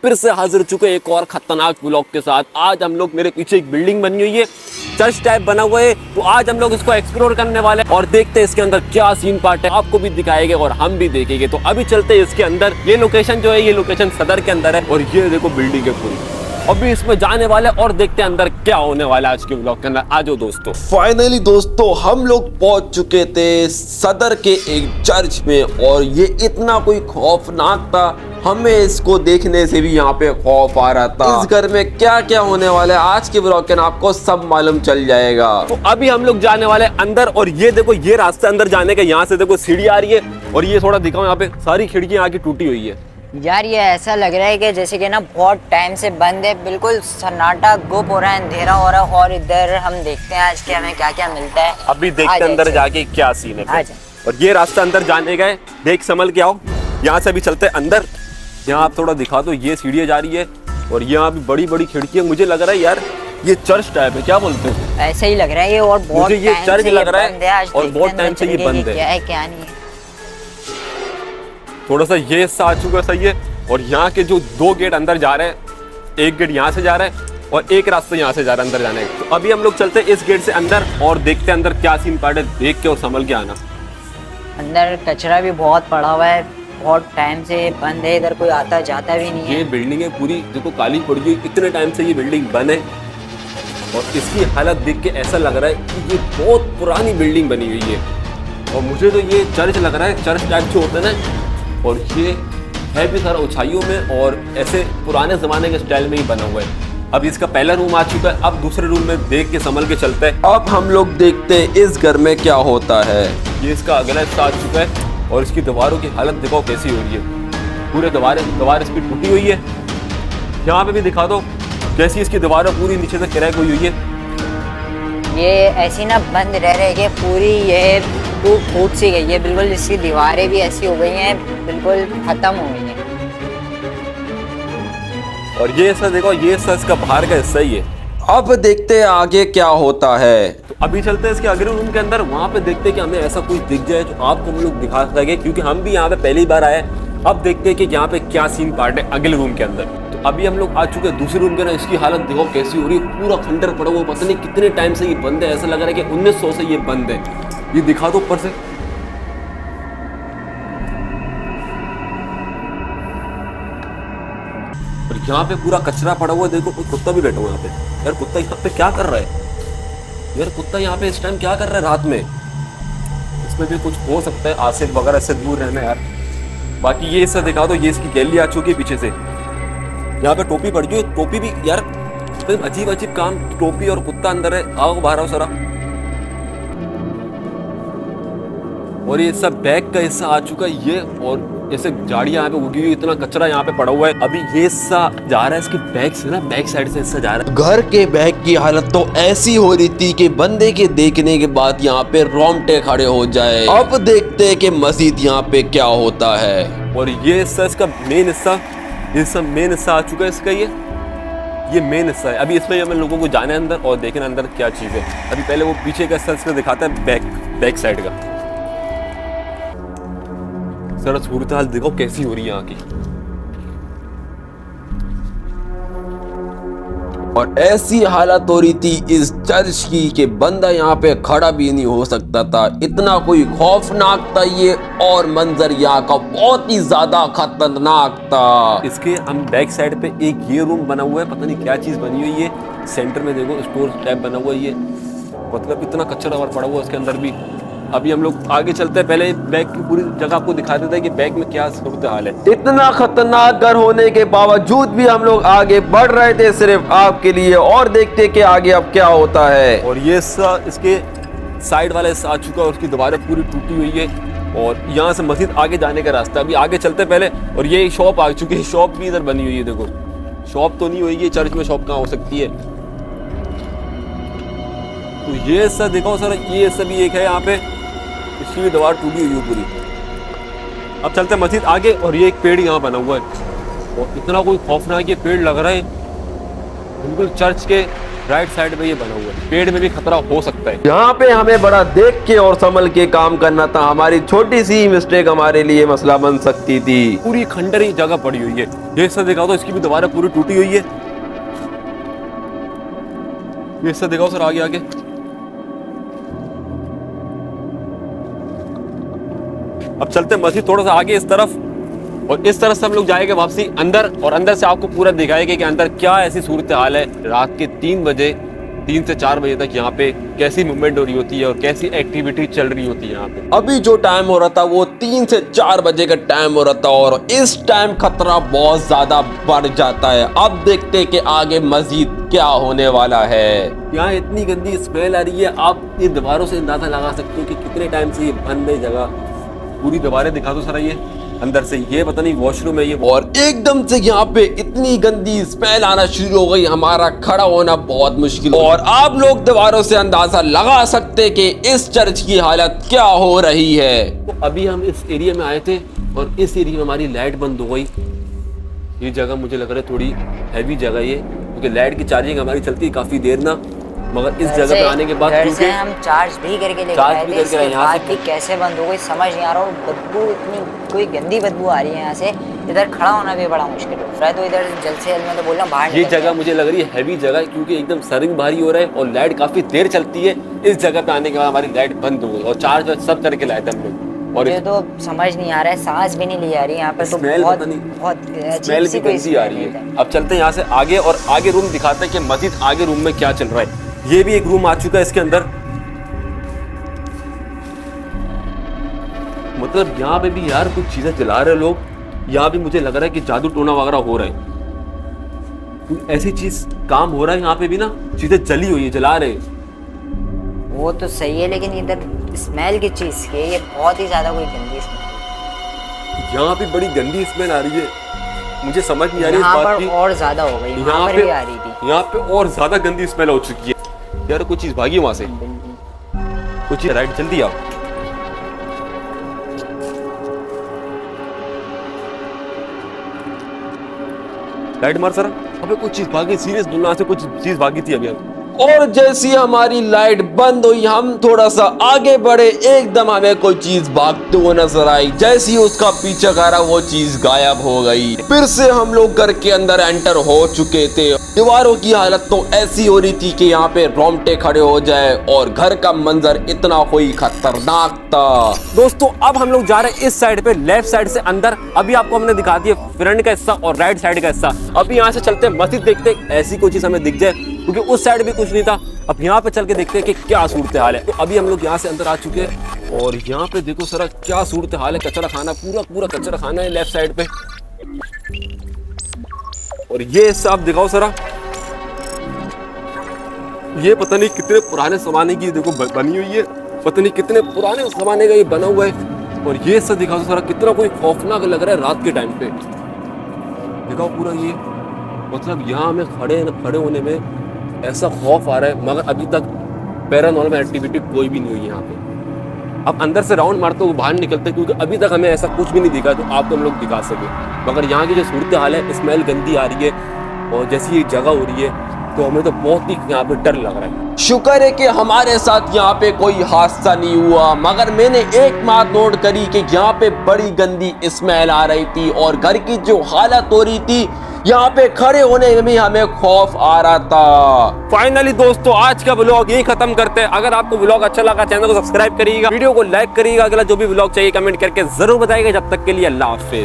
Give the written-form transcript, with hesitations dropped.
फिर से हाजिर चुके एक और खतरनाक व्लॉग के साथ। आज हम लोग, मेरे पीछे एक बिल्डिंग बनी हुई है, चर्च टाइप बना हुआ है, तो आज हम लोग इसको एक्सप्लोर करने वाले हैं और देखते हैं इसके अंदर क्या सीन पार्ट है। आपको भी दिखाएंगे और हम भी देखेंगे। तो अभी चलते हैं इसके अंदर। ये लोकेशन जो है, ये लोकेशन सदर के अंदर है और ये देखो बिल्डिंग है पूरी। अभी इसमें जाने वाले और देखते हैं अंदर क्या होने वाला है आज के व्लॉग के अंदर। आ जाओ दोस्तों। फाइनली दोस्तों हम लोग पहुंच चुके थे सदर के एक चर्च में और ये इतना कोई खौफनाक था, हमें इसको देखने से भी यहाँ पे खौफ आ रहा था। इस घर में क्या क्या होने वाला है आज के व्लॉग के आपको सब मालूम चल जाएगा। तो अभी हम लोग जाने वाले अंदर और ये देखो ये रास्ता अंदर जाने का, यहाँ से देखो सीढ़ी आ रही है और ये थोड़ा दिखाओ, यहाँ पे सारी खिड़कियाँ आके टूटी हुई है। यार ये ऐसा लग रहा है कि जैसे कि ना बहुत टाइम से बंद है, बिल्कुल सन्नाटा गुप हो रहा है, अंधेरा हो रहा है। और इधर हम देखते हैं आज के हमें क्या क्या मिलता है। अभी देखते हैं अंदर जाके क्या सीन है। और ये रास्ता अंदर जाने का है, देख संभल के आओ। यहाँ से अभी चलते हैं अंदर। यहाँ आप थोड़ा दिखा दो, ये सीढ़ियाँ जा रही है और यहाँ भी बड़ी बड़ी खिड़कियाँ। मुझे लग रहा है यार ये चर्च टाइप है, क्या बोलते हो? ऐसे ही लग रहा है ये, और बहुत मुझे ये चर्च लग रहा है और बहुत टाइम से ये बंद है। क्या है क्या नहीं है। थोड़ा सा ये हिस्सा आ चुका सही है और यहाँ के जो दो गेट अंदर जा रहे हैं, एक गेट यहाँ से जा रहा है और एक रास्ता यहाँ से जा रहा है अंदर जाने का। तो अभी हम लोग चलते हैं इस गेट से अंदर और देखते हैं अंदर क्या सीन पार्ट है, देख के और संभल के आना। अंदर कचरा भी बहुत पड़ा हुआ है, बहुत टाइम से बंद है, इधर कोई आता जाता भी नहीं है। ये बिल्डिंग है पूरी देखो काली पड़ी हुई, इतने टाइम से ये बिल्डिंग बंद है और इसकी हालत देख के ऐसा लग रहा है कि ये बहुत पुरानी बिल्डिंग बनी हुई है। और मुझे तो ये चर्च लग रहा है, चर्च टाइप जो होता है ना, और ये है भी सारा ऊंचाइयों में और ऐसे पुराने ज़माने के स्टाइल में ही बना हुआ है। अब इसका पहला रूम आ चुका है, अब दूसरे रूम में देख के संभल के चलते हैं। अब हम लोग देखते हैं इस घर में क्या होता है। ये इसका अगला हिस्सा आ चुका है और इसकी दीवारों की हालत देखो कैसी हो रही है। पूरे दीवार इसकी टूटी हुई है। यहाँ पे भी दिखा दो कैसी इसकी दीवारें पूरी नीचे से क्रैक हुई हुई है। ये ऐसी ना बंद रह रही है पूरी, ये फूट सी गई है बिल्कुल। इसकी दीवारें भी ऐसी हो गई हैं, बिल्कुल खत्म हो गई हैं। और ये हिस्सा देखो, ये हिस्सा इसका बाहर का हिस्सा ही है। अब देखते हैं आगे क्या होता है। तो अभी चलते हैं इसके अगले रूम के अंदर, वहाँ पे देखते हैं कि हमें ऐसा कुछ दिख जाए जो आपको हम लोग दिखा सके, क्योंकि हम भी यहाँ पे पहली बार आए। अब देखते हैं कि यहाँ पे क्या सीन पार्ट है अगले रूम के अंदर। तो अभी हम लोग आ चुके हैं दूसरे रूम के अंदर। इसकी हालत देखो कैसी हो रही है, पूरा खंडर पड़ा हुआ, पता नहीं कितने टाइम से ये बंद है। ऐसा लग रहा है कि 1900 से ये बंद है। ये दिखा दो ऊपर से। और यहाँ पे पूरा कचरा पड़ा हुआ है, देखो कोई कुत्ता भी बैठा हुआ है यहाँ पे। यार कुत्ता यहाँ पे क्या कर रहा है? यार कुत्ता यहाँ पे इस टाइम क्या कर रहा है रात में? इसमें भी कुछ हो सकता है, आसिफ वगैरह से दूर रहना यार। बाकी ये इससे दिखा दो, ये इसकी गैलरी आ चुकी है पीछे से। यहाँ पे टोपी पड़ गई, टोपी भी यार तो अजीब अजीब काम, टोपी और कुत्ता अंदर है। आओ बाहर आओ सरा। और ये सब बैग का हिस्सा आ चुका है ये, और जैसे गाड़ियां यहाँ पे उगी हुई, इतना कचरा यहाँ पे पड़ा हुआ है। अभी ये हिस्सा जा रहा है इसके बैक से ना, बैक साइड से हिस्सा जा रहा है। घर के बैग की हालत तो ऐसी हो रही थी कि बंदे के देखने के बाद यहाँ पे रोंगटे खड़े हो जाए। अब देखते हैं कि मजीद यहाँ पे क्या होता है। और ये हिस्सा इसका मेन हिस्सा, ये सब मेन हिस्सा आ चुका है इसका। ये मेन हिस्सा है। अभी इसमें हमें लोगों को जाना है अंदर और देखना अंदर क्या चीज़ है। अभी पहले वो पीछे का हिस्सा इसमें दिखाता है, बैक साइड का। सर सूरत हाल देखो कैसी हो रही है यहाँ की। और ऐसी हालत हो रही थी इस चर्च की कि बंदा यहाँ पे खड़ा भी नहीं हो सकता था, इतना कोई खौफनाक था ये। और मंजर यहाँ का बहुत ही ज्यादा खतरनाक था। इसके हम बैक साइड पे एक ये रूम बना हुआ है, पता नहीं क्या चीज बनी हुई है। सेंटर में देखो स्टोर टाइप बना हुआ है ये, मतलब इतना कचरा और पड़ा हुआ है उसके अंदर भी। अभी हम लोग आगे चलते हैं, पहले बैग की पूरी जगह आपको दिखा देता है कि बैग में क्या सूरत हाल है। इतना खतरनाक घर होने के बावजूद भी हम लोग आगे बढ़ रहे थे सिर्फ आपके लिए, और देखते कि आगे अब क्या होता है। और ये इसके साइड वाला हिस्सा आ चुका है, उसकी दीवारें पूरी टूटी हुई है और यहाँ से मस्जिद आगे जाने का रास्ता। अभी आगे चलते पहले। और ये शॉप आ चुकी है, शॉप भी इधर बनी हुई है। देखो शॉप तो नहीं होगी, चर्च में शॉप कहाँ हो सकती है? तो ये हिस्सा देखो सर, ये हिस्सा भी एक है यहाँ पे, इसकी भी दीवार टूटी हुई है पूरी। अब चलते हैं मस्जिद आगे। और ये एक पेड़ यहाँ बना हुआ है और इतना कोई खौफनाक ये पेड़ लग रहा है, बिल्कुल चर्च के राइट साइड में ये बना हुआ है, पेड़ में भी खतरा हो सकता है। यहाँ पे हमें बड़ा देख के और संभल के काम करना था, हमारी छोटी सी मिस्टेक हमारे लिए मसला बन सकती थी। पूरी खंडरी जगह पड़ी हुई है, ये हिस्सा दिखाओ तो इसकी भी दीवारें पूरी टूटी हुई है। ये हिस्सा दिखाओ सर आगे आगे। अब चलते हैं मस्जिद थोड़ा सा आगे इस तरफ, और इस तरफ से हम लोग जाएंगे वापसी अंदर, और अंदर से आपको पूरा दिखाएंगे कि अंदर क्या ऐसी सूरत हाल है। रात के 3 से 4 बजे तक यहाँ पे कैसी मूवमेंट हो रही होती है और कैसी एक्टिविटी चल रही होती है यहाँ पे। अभी जो टाइम हो रहा था वो 3 से 4 बजे का टाइम हो रहा था, और इस टाइम खतरा बहुत ज्यादा बढ़ जाता है। अब देखते हैं कि आगे मजीद क्या होने वाला है। यहाँ इतनी गंदी स्मेल आ रही है, आप ये दीवारों से अंदाजा लगा सकते हो कि कितने टाइम से ये बंद है जगह। पूरी दीवारें दिखा दो सर, ये अंदर से, ये पता नहीं वॉशरूम है ये। और एकदम से यहाँ पे इतनी गंदी स्मेल आना शुरू हो गई, हमारा खड़ा होना बहुत मुश्किल। और आप लोग दीवारों से अंदाजा लगा सकते कि इस चर्च की हालत क्या हो रही है। तो अभी हम इस एरिया में आए थे और इस एरिया में हमारी लाइट बंद हो गई। ये जगह मुझे लग रहा है थोड़ी हैवी जगह ये, क्योंकि लाइट की चार्जिंग हमारी चलती है काफी देर ना, मगर इस जगह पे आने के बाद से हम चार्ज भी करके लेके आए थे, इसके बाद भी कैसे बंद हो गई समझ नहीं आ रहा। और बदबू इतनी कोई गंदी बदबू आ रही है यहाँ से, इधर खड़ा होना भी बड़ा मुश्किल हो रहा है। तो इधर जल्द से जल्द मैं तो बोल रहा हूँ बाहर ये जगह मुझे लग रही है हैवी जगह है, क्योंकि एकदम सर्विंग भारी हो रहा है और लाइट काफी देर चलती है। इस जगह पे आने के बाद हमारी लाइट बंद हो गई और चार्ज सब करके लाए थे हम लोग, और मुझे तो समझ नहीं आ रहा है, सांस भी नहीं ली आ रही यहाँ पे। तो बहुत स्मेल भी गंदी आ रही है। अब चलते हैं यहाँ से आगे, और आगे रूम दिखाते हैं कि मस्जिद आगे रूम में क्या चल रहा है। ये भी एक रूम आ चुका है इसके अंदर, मतलब यहाँ पे भी यार कुछ चीजें जला रहे लोग। यहाँ भी मुझे लग रहा है कि जादू टोना वगैरह हो रहा है, कोई ऐसी चीज काम हो रहा है यहाँ पे भी ना, चीजें जली हुई है, जला रहे। वो तो सही है, लेकिन इधर स्मेल की चीज की है, ये बहुत ही ज्यादा कोई गंदी स्मेल। यहाँ पे बड़ी गंदी स्मेल आ रही है, मुझे समझ नहीं आ रही इस यहाँ बात पर की। और ज्यादा हो गई, यहाँ पर भी आ रही थी। यहाँ पे और ज्यादा गंदी स्मेल हो चुकी है यार। कुछ चीज भागी वहां से, कुछ चीज राइट, जल्दी आओ। लाइट मार सर, अबे कुछ चीज भागी, सीरियस बोलना से कुछ चीज भागी थी अभी। और जैसी हमारी लाइट बंद हुई, हम थोड़ा सा आगे बढ़े, एकदम हमें कोई चीज भागते हुए नजर आई। जैसी उसका पीछा करा वो चीज गायब हो गई। फिर से हम लोग घर के अंदर एंटर हो चुके थे। दीवारों की हालत तो ऐसी हो रही थी कि यहाँ पे रोंगटे खड़े हो जाए, और घर का मंजर इतना कोई खतरनाक था। दोस्तों अब हम लोग जा रहे हैं इस साइड पे, लेफ्ट साइड से अंदर। अभी आपको हमने दिखा दिया फ्रंट का हिस्सा और राइट साइड का हिस्सा। अभी यहाँ से चलते हैं मस्जिद, देखते हैं ऐसी कोई चीज हमें दिख जाए, क्योंकि उस साइड भी कुछ नहीं था। अब यहाँ पे चल के देखते हैं कि क्या सूरत हाल है। तो अभी हम लोग यहाँ से अंदर आ चुके हैं, और यहाँ पे देखो सर क्या सूरत हाल है। कचरा खाना, पूरा कचरा खाना है लेफ्ट साइड पे। और ये हिस्सा आप दिखाओ सरा, ये पता नहीं कितने पुराने जमाने की देखो बनी हुई है, पता नहीं कितने पुराने जमाने का ये बना हुआ है। और ये हिस्सा दिखाओ सरा, कितना कोई खौफनाक लग रहा है रात के टाइम पे। दिखाओ पूरा ये, मतलब यहाँ हमें खड़े होने में ऐसा खौफ आ रहा है, मगर अभी तक पैरानॉर्मल एक्टिविटी कोई भी नहीं हुई यहाँ पे। अब अंदर से राउंड मारते हुए बाहर निकलते, क्योंकि अभी तक हमें ऐसा कुछ भी नहीं दिखा तो आपको हम लोग दिखा सके। मगर यहाँ की जो सूरत हाल है, स्मेल गंदी आ रही है, और जैसी ये जगह हो रही है तो हमें तो बहुत ही यहाँ पे डर लग रहा है। शुक्र है कि हमारे साथ यहाँ पे कोई हादसा नहीं हुआ, मगर मैंने एक बात नोट करी कि यहाँ पे बड़ी गंदी स्मेल आ रही थी, और घर की जो हालत हो रही थी, यहाँ पे खड़े होने में भी हमें खौफ आ रहा था। फाइनली दोस्तों आज का व्लॉग यही खत्म करते हैं। अगर आपको व्लॉग अच्छा लगा, चैनल को सब्सक्राइब करिएगा, वीडियो को लाइक करिएगा, अगला जो भी व्लॉग चाहिए कमेंट करके जरूर बताइएगा। जब तक के लिए अल्लाह हाफिज।